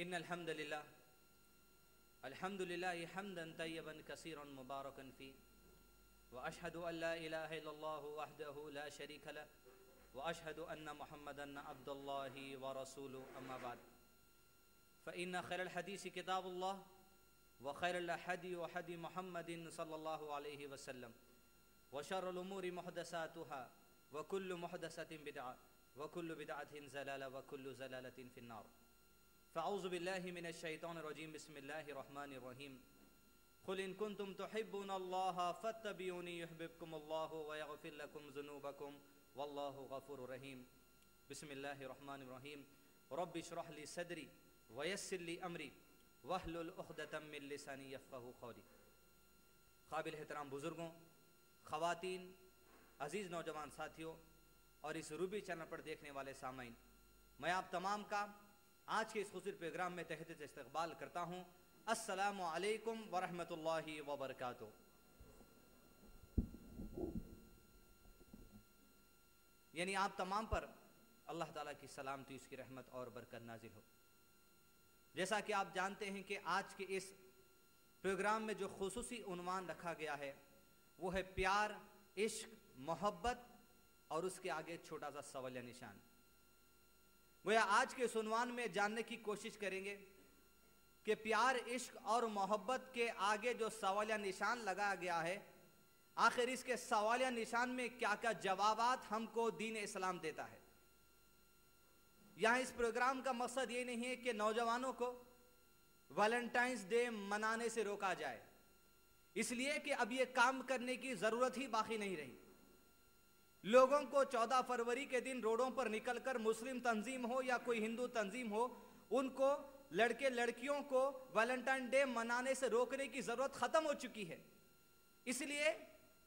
इन्नल हम्दुलिल्लाह अल्हम्दुलिल्लाह हम्दन तय्यबन कसीरन मुबारकन फी व अशहदु अल्ला इलाहा इल्लल्लाहु वहदहु ला शरीका लह व अशहदु अन्न मुहम्मदन अब्दुल्लाहि व रसूलुहु अम्मा बाद फ़इन्न खैरल हदीस किताबुल्लाह व खैरल हदी व हदी मुहम्मदिन सल्लल्लाहु अलैहि वसल्लम व शर्रुल उमूरि मुहदसातुहा व कुल्लु मुहदसतिन बिदअह व कुल्लु बिदअतिन ज़लाला व कुल्लु ज़लालतिन फिन्नार फ़अऊज़ु बिल्लाहि मिनश शैतानिर रजीम बिस्मिल्लाहिर रहमानिर रहीम क़ुल इन कुन्तुम तुहिब्बूनल्लाह फत्तबिऊनी युहब्बिबकुमुल्लाहु व यग़फिर लकुम ज़ुनूबकुम वल्लाहु गफ़ूरुर रहीम बिस्मिल्लाहिर रहमानिर रहीम रब्बि इश्रह ली सदरी व यस्सिर ली अमरी वहलुल उक़दतम मिन लिसानी यफ़क़हू क़ौली। क़ाबिल एहतराम बुज़ुर्गों, ख़वातीन, अज़ीज़ नौजवान साथियों और इस रूबी चैनल पर देखने वाले सामाईन, मैं आप तमाम का आज के इस खूबसूरत प्रोग्राम में तहे दिल से इस्तक़बाल करता हूँ। अस्सलामु अलैकुम व रहमतुल्लाहि व बरकातुहू। यानी आप तमाम पर अल्लाह ताला की सलामती, उसकी रहमत और बरकत नाजिल हो। जैसा कि आप जानते हैं कि आज के इस प्रोग्राम में जो खुसूसी उन्वान रखा गया है वो है प्यार, इश्क, मोहब्बत और उसके आगे छोटा सा सवालिया निशान। गोया आज के इस उन्वान में जानने की कोशिश करेंगे कि प्यार, इश्क और मोहब्बत के आगे जो सवालिया निशान लगाया गया है, आखिर इसके सवालिया निशान में क्या क्या जवाबात हमको दीन इस्लाम देता है। यहाँ इस प्रोग्राम का मकसद ये नहीं है कि नौजवानों को वैलेंटाइंस डे मनाने से रोका जाए, इसलिए कि अब ये काम करने की ज़रूरत ही बाकी नहीं रही। लोगों को 14 फरवरी के दिन रोडों पर निकलकर मुस्लिम तंजीम हो या कोई हिंदू तंजीम हो, उनको लड़के लड़कियों को वैलेंटाइन डे मनाने से रोकने की ज़रूरत ख़त्म हो चुकी है। इसलिए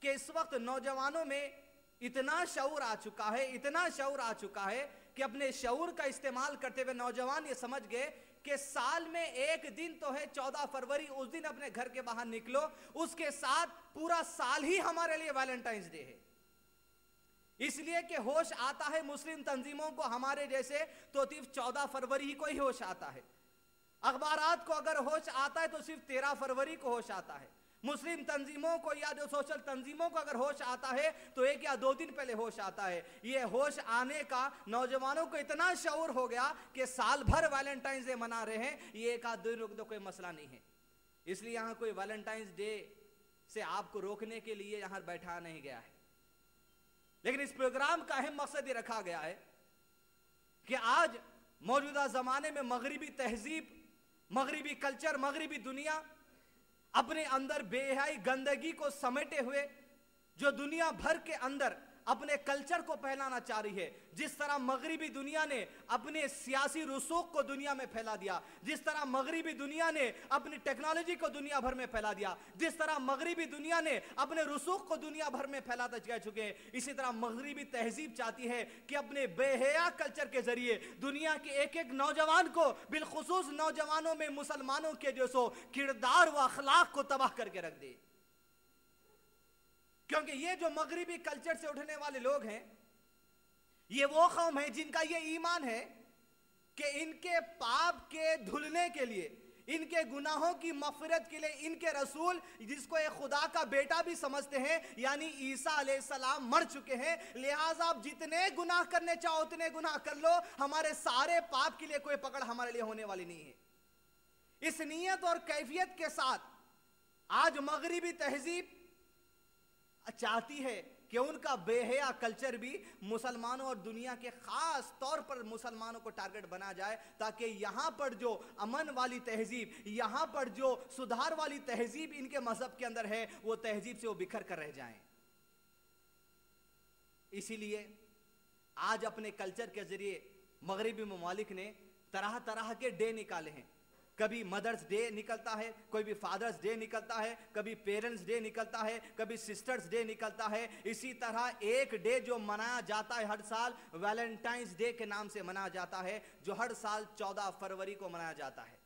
कि इस वक्त नौजवानों में इतना शऊर आ चुका है, इतना शऊर आ चुका है कि अपने शऊर का इस्तेमाल करते हुए नौजवान ये समझ गए कि साल में एक दिन तो है 14 फरवरी, उस दिन अपने घर के बाहर निकलो, उसके साथ पूरा साल ही हमारे लिए वैलेंटाइंस डे है। इसलिए कि होश आता है मुस्लिम तंजीमों को हमारे जैसे तो सिर्फ 14 फरवरी ही को ही होश आता है। अखबारात को अगर होश आता है तो सिर्फ 13 फरवरी को होश आता है। मुस्लिम तंजीमों को या जो सोशल तंजीमों को अगर होश आता है तो 1 या 2 दिन पहले होश आता है। ये होश आने का नौजवानों को इतना शऊर हो गया कि साल भर वैलेंटाइंस डे मना रहे हैं, ये 1 आध दिन रुक दो कोई मसला नहीं है। इसलिए यहाँ कोई वैलेंटाइंस डे से आपको रोकने के लिए यहाँ बैठा नहीं गया है। लेकिन इस प्रोग्राम का अहम मकसद ये रखा गया है कि आज मौजूदा जमाने में मगरिबी तहजीब, मगरिबी कल्चर, मगरिबी दुनिया अपने अंदर बेहयाई गंदगी को समेटे हुए जो दुनिया भर के अंदर अपने कल्चर को फैलाना चाह रही है, जिस तरह मगरिबी दुनिया ने अपने सियासी रसूख को दुनिया में फैला दिया, जिस तरह मगरिबी दुनिया ने अपनी टेक्नोलॉजी को दुनिया भर में फैला दिया, जिस तरह मगरिबी दुनिया ने अपने रसूख को दुनिया भर में फैलाते जा चुके हैं, इसी तरह मगरिबी तहजीब चाहती है कि अपने बेहया कल्चर के जरिए दुनिया के एक एक नौजवान को, बिलखुसूस नौजवानों में मुसलमानों के जो सो किरदार व अखलाक को तबाह करके रख दे। क्योंकि ये जो मगरिबी कल्चर से उठने वाले लोग हैं, ये वो कौम है जिनका ये ईमान है कि इनके पाप के धुलने के लिए, इनके गुनाहों की मग़फ़िरत के लिए इनके रसूल, जिसको एक खुदा का बेटा भी समझते हैं, यानी ईसा अलैहिस्सलाम मर चुके हैं, लिहाजा आप जितने गुनाह करने चाहो उतने गुनाह कर लो, हमारे सारे पाप के लिए कोई पकड़ हमारे लिए होने वाली नहीं है। इस नीयत और कैफियत के साथ आज मगरिबी तहजीब चाहती है कि उनका बेहया कल्चर भी मुसलमानों और दुनिया के खास तौर पर मुसलमानों को टारगेट बना जाए, ताकि यहां पर जो अमन वाली तहजीब, यहां पर जो सुधार वाली तहजीब इनके मजहब के अंदर है, वो तहजीब से वो बिखर कर रह जाएं। इसीलिए आज अपने कल्चर के जरिए मगरिबी ममालिक ने तरह तरह के डे निकाले हैं। कभी मदर्स डे निकलता है, कोई भी फादर्स डे निकलता है, कभी पेरेंट्स डे निकलता है, कभी सिस्टर्स डे निकलता है। इसी तरह एक डे जो मनाया जाता है हर साल, वैलेंटाइंस डे के नाम से मनाया जाता है, जो हर साल 14 फरवरी को मनाया जाता है।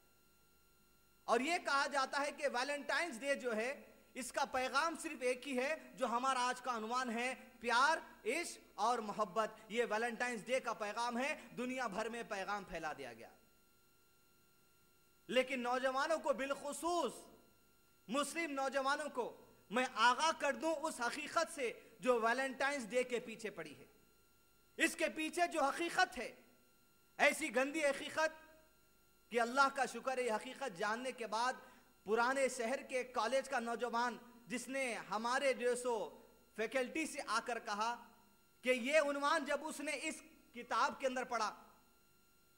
और यह कहा जाता है कि वैलेंटाइंस डे जो है, इसका पैगाम सिर्फ एक ही है, जो हमारा आज का अनुमान है, प्यार, इश्क और मोहब्बत। ये वैलेंटाइंस डे का पैगाम है, दुनिया भर में पैगाम फैला दिया गया। लेकिन नौजवानों को, बिलखुसूस मुस्लिम नौजवानों को मैं आगाह कर दूं उस हकीकत से जो वैलेंटाइंस डे के पीछे पड़ी है। इसके पीछे जो हकीकत है, ऐसी गंदी हकीकत कि अल्लाह का शुक्र है, ये हकीकत जानने के बाद पुराने शहर के कॉलेज का नौजवान जिसने हमारे जो सो फैकल्टी से आकर कहा कि ये उन्वान जब उसने इस किताब के अंदर पढ़ा,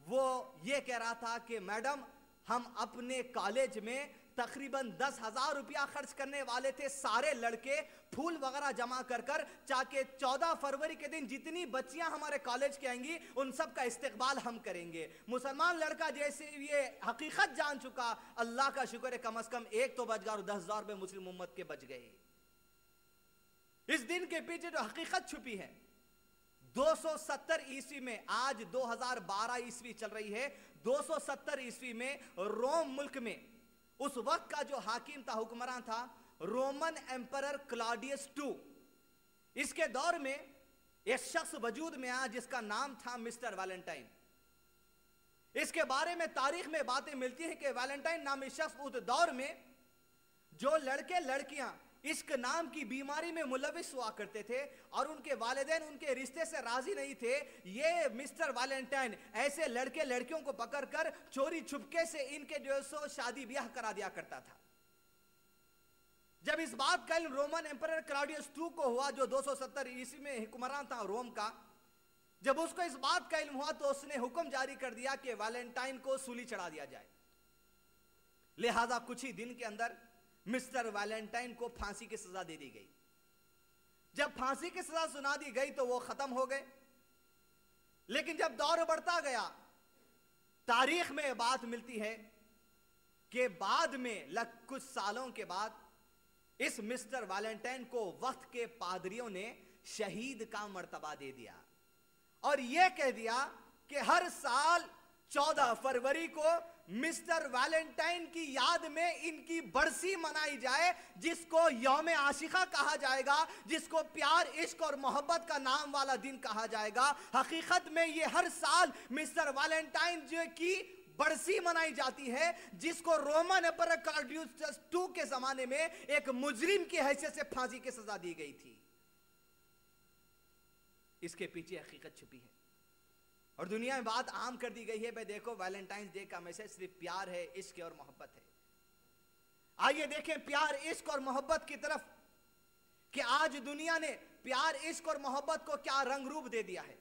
वो ये कह रहा था कि मैडम हम अपने कॉलेज में तकरीबन 10,000 रुपया खर्च करने वाले थे, सारे लड़के फूल वगैरह जमा कर कर, ताकि 14 फरवरी के दिन जितनी बच्चियां हमारे कॉलेज के आएंगी उन सब का इस्तकबाल हम करेंगे। मुसलमान लड़का जैसे ये हकीकत जान चुका, अल्लाह का शुक्र है कम से कम एक तो बच गया और 10,000 रुपये मुस्लिम उम्मत के बच गए। इस दिन के पीछे जो हकीकत छुपी है, 270 ईस्वी में, आज 2012 ईस्वी चल रही है, 270 ईस्वी में रोम मुल्क में उस वक्त का जो हाकिम था, हुक्मरान था, रोमन एम्परर क्लॉडियस II, इसके दौर में एक शख्स वजूद में आया जिसका नाम था मिस्टर वैलेंटाइन। इसके बारे में तारीख में बातें मिलती हैं कि वैलेंटाइन नामी शख्स उस दौर में जो लड़के लड़कियां इश्क नाम की बीमारी में मुलविस हुआ करते थे और उनके वालिदैन उनके रिश्ते से राजी नहीं थे, ये मिस्टर वैलेंटाइन ऐसे लड़के लड़कियों को पकड़कर चोरी छुपके से इनके जो सो शादी ब्याह करा दिया करता था। जब इस बात का इल्म रोमन एम्परर क्लॉडियस II को हुआ, जो 270 ईस्वी में हुक्मरान था रोम का, जब उसको इस बात का इल्म हुआ तो उसने हुक्म जारी कर दिया कि वैलेंटाइन को सूली चढ़ा दिया जाए। लिहाजा कुछ ही दिन के अंदर मिस्टर वैलेंटाइन को फांसी की सजा दे दी गई। जब फांसी की सजा सुना दी गई तो वो खत्म हो गए। लेकिन जब दौर बढ़ता गया, तारीख में बात मिलती है कि बाद में कुछ सालों के बाद इस मिस्टर वैलेंटाइन को वक्त के पादरियों ने शहीद का मर्तबा दे दिया और यह कह दिया कि हर साल 14 फरवरी को मिस्टर वैलेंटाइन की याद में इनकी बरसी मनाई जाए, जिसको यौम आशिका कहा जाएगा, जिसको प्यार, इश्क और मोहब्बत का नाम वाला दिन कहा जाएगा। हकीकत में ये हर साल मिस्टर वैलेंटाइन जो की बरसी मनाई जाती है, जिसको रोमन एम्परर क्लॉडियस II के जमाने में एक मुजरिम की हैसियत से फांसी की सजा दी गई थी। इसके पीछे हकीकत छुपी है और दुनिया में बात आम कर दी गई है, भाई देखो वैलेंटाइंस डे का मैसेज सिर्फ प्यार है, इश्क और मोहब्बत है। आइए देखें प्यार, इश्क और मोहब्बत की तरफ कि आज दुनिया ने प्यार, इश्क और मोहब्बत को क्या रंग रूप दे दिया है।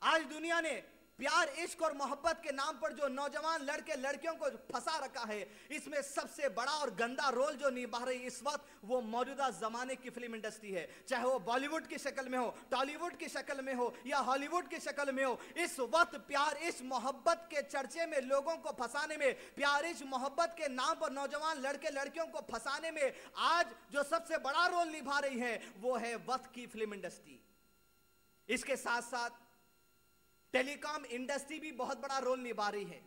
आज दुनिया ने प्यार, इश्क और मोहब्बत के नाम पर जो नौजवान लड़के लड़कियों को फंसा रखा है, इसमें सबसे बड़ा और गंदा रोल जो निभा रही इस वक्त वो मौजूदा जमाने की फिल्म इंडस्ट्री है। चाहे वो बॉलीवुड की शक्ल में हो, टॉलीवुड की शक्ल में हो या हॉलीवुड की शक्ल में हो, इस वक्त प्यार, इश्क, मोहब्बत के चर्चे में लोगों को फंसाने में, प्यार, इश्क, मोहब्बत के नाम पर नौजवान लड़के लड़कियों को फंसाने में आज जो सबसे बड़ा रोल निभा रही है वो है वक्त की फिल्म इंडस्ट्री। इसके साथ साथ टेलीकॉम इंडस्ट्री भी बहुत बड़ा रोल निभा रही है,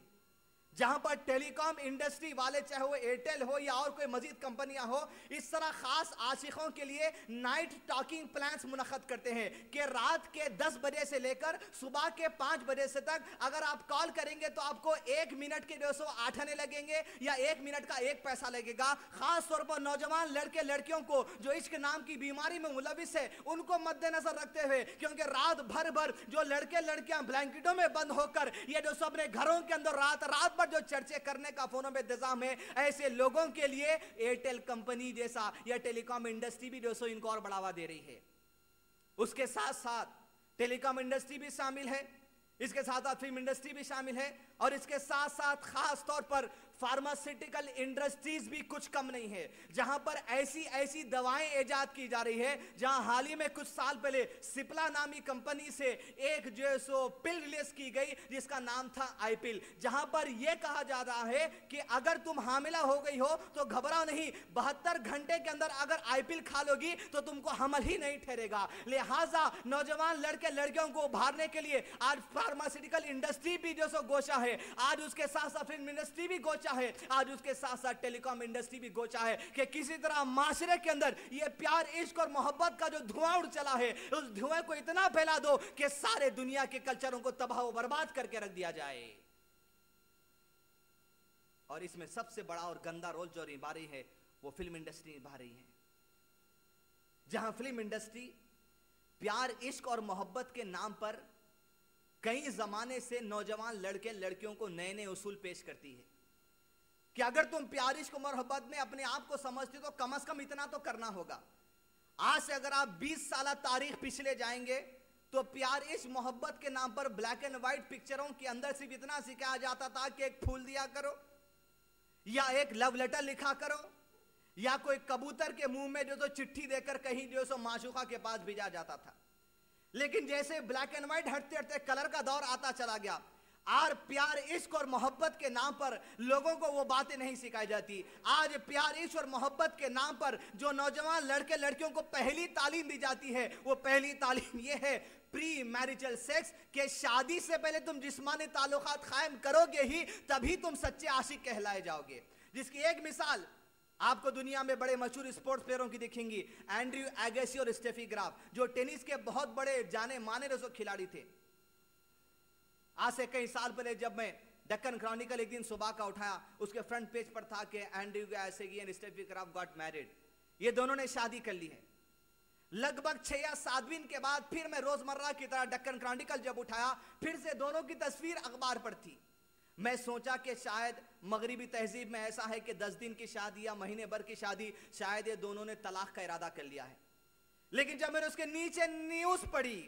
जहां पर टेलीकॉम इंडस्ट्री वाले, चाहे वो एयरटेल हो या और कोई मजीद कंपनियां हो, इस तरह खास आशिकों के लिए नाइट टॉकिंग प्लान्स मुनक्कद करते हैं कि रात के 10 बजे से लेकर सुबह के 5 बजे से तक अगर आप कॉल करेंगे तो आपको 1 मिनट के 208 आने लगेंगे या 1 मिनट का 1 पैसा लगेगा। खास तौर पर नौजवान लड़के लड़कियों को जो इश्क नाम की बीमारी में मुलविस है उनको मद्देनजर रखते हुए, क्योंकि रात भर जो लड़के लड़कियां ब्लैंकेटों में बंद होकर ये जो अपने घरों के अंदर रात जो चर्चे करने का फोनों में इंतजाम है, ऐसे लोगों के लिए एयरटेल कंपनी जैसा या टेलीकॉम इंडस्ट्री भी जो सो इनको और बढ़ावा दे रही है। उसके साथ साथ टेलीकॉम इंडस्ट्री भी शामिल है, इसके साथ साथ फिल्म इंडस्ट्री भी शामिल है और इसके साथ साथ खास तौर पर फार्मास्यूटिकल इंडस्ट्रीज भी कुछ कम नहीं है, जहां पर ऐसी ऐसी दवाएं इजाद की जा रही है। जहां हाल ही में कुछ साल पहले सिप्ला नामी कंपनी से एक जो सो पिल रिलीज की गई जिसका नाम था आईपिल, जहां पर यह कहा जा रहा है कि अगर तुम हामिला हो गई हो तो घबराओ नहीं, 72 घंटे के अंदर अगर आईपिल खा लोगी तो तुमको हमल ही नहीं ठहरेगा। लिहाजा नौजवान लड़के लड़कियों को उभारने के लिए आज फार्मास्यूटिकल इंडस्ट्री भी जो सो गोशा है, आज उसके साथ साथ फिल्म इंडस्ट्री भी गोचा है, आज उसके साथ साथ टेलीकॉम इंडस्ट्री भी गोचा है कि किसी तरह माशरे के अंदर ये प्यार, इश्क और मोहब्बत का जो धुआं उड़ चला है उस धुएं को इतना फैला दो कि सारे दुनिया के कल्चरों को तबाह व बर्बाद करके रख दिया जाए। और इसमें सबसे बड़ा और गंदा रोल जो निभा रही है वो फिल्म इंडस्ट्री निभा रही है, जहां फिल्म इंडस्ट्री प्यार, इश्क और मोहब्बत के नाम पर कई जमाने से नौजवान लड़के लड़कियों को नए नए उसूल पेश करती है कि अगर तुम प्यार, इश्क और मोहब्बत में अपने आप को समझते हो तो कम से कम इतना तो करना होगा। आज से अगर आप 20 साल तारीख पिछले जाएंगे तो प्यार, इश्क, मोहब्बत के नाम पर ब्लैक एंड व्हाइट पिक्चरों के अंदर सिर्फ इतना सिखाया जाता था कि एक फूल दिया करो या एक लव लेटर लिखा करो या कोई कबूतर के मुंह में जो तो चिट्ठी देकर कहीं जो सो माशूका के पास भेजा जाता था। लेकिन जैसे ब्लैक एंड व्हाइट हटते हटते कलर का दौर आता चला गया, आज प्यार, इश्क और मोहब्बत के नाम पर लोगों को वो बातें नहीं सिखाई जाती। आज प्यार, इश्क और मोहब्बत के नाम पर जो नौजवान लड़के लड़कियों को पहली तालीम दी जाती है वो पहली तालीम ये है प्री मैरिजल सेक्स, के शादी से पहले तुम जिस्मानी ताल्लुकात कायम करोगे ही तभी तुम सच्चे आशिक कहलाए जाओगे। जिसकी एक मिसाल आपको दुनिया में बड़े मशहूर स्पोर्ट्स प्लेयरों की दिखेंगी, एंड्रयू एगेसी और स्टेफी ग्राफ, जो टेनिस के बहुत बड़े जाने माने रसो खिलाड़ी थे। आज से कई साल पहले जब मैं डेक्कन क्रॉनिकल एक दिन सुबह का उठाया, उसके फ्रंट पेज पर था कि Andrew एगेसी and Steffi Graf got married, ये दोनों ने शादी कर ली है। लगभग 6 या 7 दिन के बाद फिर मैं रोजमर्रा की तरह डेक्कन क्रॉनिकल जब उठाया, फिर से दोनों की तस्वीर अखबार पर थी। मैं सोचा कि शायद मगरिबी तहजीब में ऐसा है कि 10 दिन की शादी या महीने भर की शादी, शायद ये दोनों ने तलाक का इरादा कर लिया है। लेकिन जब मैंने उसके नीचे न्यूज पढ़ी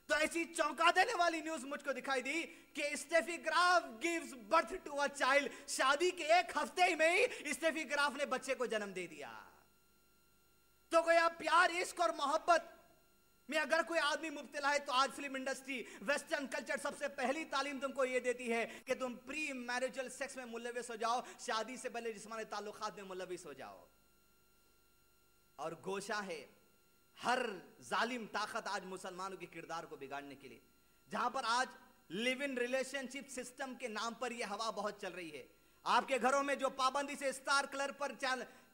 तो ऐसी चौंका देने वाली न्यूज मुझको दिखाई दी कि Steffi Graf gives birth to a child, शादी के 1 हफ्ते में ही स्टेफी ग्राफ ने बच्चे को जन्म दे दिया। तो गया प्यार, इश्क और मोहब्बत में अगर कोई आदमी मुब्तला है तो आज फिल्म इंडस्ट्री, वेस्टर्न कल्चर सबसे पहली तालीम तुमको यह देती है कि तुम प्री मैरिजल सेक्स में मुलविस हो जाओ, शादी से पहले जिस्मानी ताल्लुकात में मुलविस हो जाओ। और गोशा है हर जालिम ताकत आज मुसलमानों के किरदार को बिगाड़ने के लिए, जहां पर आज लिव इन रिलेशनशिप सिस्टम के नाम पर यह हवा बहुत चल रही है। आपके घरों में जो पाबंदी से स्टार कलर पर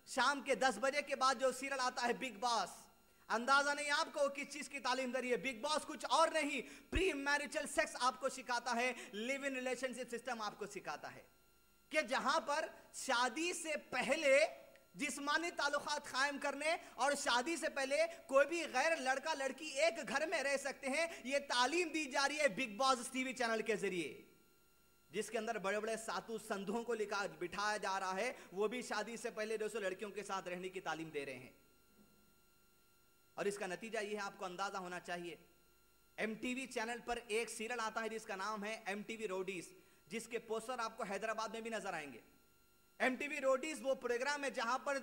शाम के 10 बजे के बाद जो सीरियल आता है बिग बॉस, अंदाजा नहीं आपको किस चीज की तालीम दे रही है। बिग बॉस कुछ और नहीं, प्री मैरिजल सेक्स आपको सिखाता है, लिव इन रिलेशनशिप सिस्टम आपको सिखाता है कि जहां पर शादी से पहले जिस्मानी ताल्लुकात कायम करने और शादी से पहले कोई भी गैर लड़का लड़की एक घर में रह सकते हैं, यह तालीम दी जा रही है बिग बॉस टीवी चैनल के जरिए, जिसके अंदर बड़े बड़े साधु संतों को बिठाया जा रहा है, वो भी शादी से पहले 200 लड़कियों के साथ रहने की तालीम दे रहे हैं। और इसका नतीजा ये है, आपको अंदाजा होना चाहिए, MTV चैनल पर एक सीरियल आता है जिसका नाम है MTV रोडीज, जिसके पोस्टर आपको हैदराबाद में भी नजर आएंगे। MTV रोडीज वो प्रोग्राम है जहां पर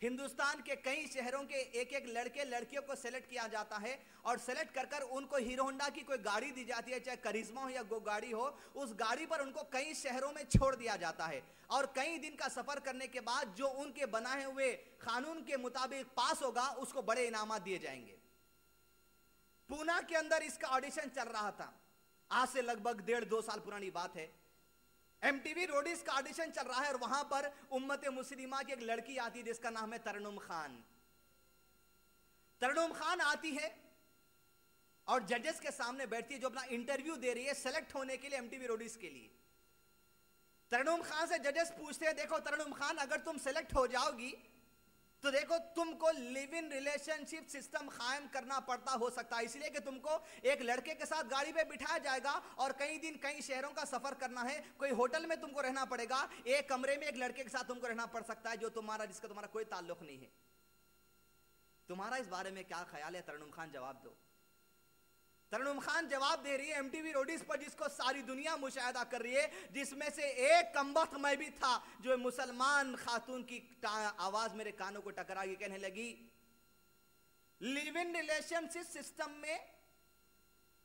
हिंदुस्तान के कई शहरों के एक एक लड़के लड़कियों को सेलेक्ट किया जाता है और सेलेक्ट कर कर उनको हीरो होंडा की कोई गाड़ी दी जाती है, चाहे करिश्मा हो या गो गाड़ी हो, उस गाड़ी पर उनको कई शहरों में छोड़ दिया जाता है और कई दिन का सफर करने के बाद जो उनके बनाए हुए कानून के मुताबिक पास होगा उसको बड़े इनामात दिए जाएंगे। पूना के अंदर इसका ऑडिशन चल रहा था, आज से लगभग 1.5-2 साल पुरानी बात है। MTV रोडीज का ऑडिशन चल रहा है और वहां पर उम्मत मुस्लिमा की एक लड़की आती है जिसका नाम है तरन्नुम खान। तरन्नुम खान आती है और जजेस के सामने बैठती है जो अपना इंटरव्यू दे रही है सेलेक्ट होने के लिए MTV रोडीज के लिए। तरन्नुम खान से जजेस पूछते हैं, देखो तरन्नुम खान, अगर तुम सेलेक्ट हो जाओगी तो देखो तुमको लिव इन रिलेशनशिप सिस्टम कायम करना पड़ता हो सकता है, इसलिए कि तुमको एक लड़के के साथ गाड़ी पे बिठाया जाएगा और कई दिन कई शहरों का सफर करना है, कोई होटल में तुमको रहना पड़ेगा, एक कमरे में एक लड़के के साथ तुमको रहना पड़ सकता है जो जिसका तुम्हारा कोई ताल्लुक नहीं है। तुम्हारा इस बारे में क्या ख्याल है? तरन्नुम खान जवाब दो। तरन्नुम खान जवाब दे रही है MTV रोडीज पर, जिसको सारी दुनिया मुशाहिदा कर रही है, जिसमें से एक कमबख्त मैं भी था, जो मुसलमान खातून की आवाज मेरे कानों को टकरा के कहने लगी, लिव इन रिलेशनशिप सिस्टम में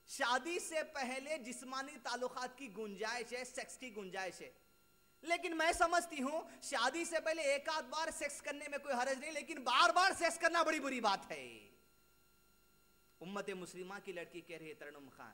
शादी से पहले जिस्मानी ताल्लुकात की गुंजाइश है, सेक्स की गुंजाइश है, लेकिन मैं समझती हूं शादी से पहले एक आध बार सेक्स करने में कोई हर्ज नहीं, लेकिन बार बार सेक्स करना बड़ी बुरी बात है। उम्मत मुस्लिमा की लड़की कह रही है तरन्नुम खान,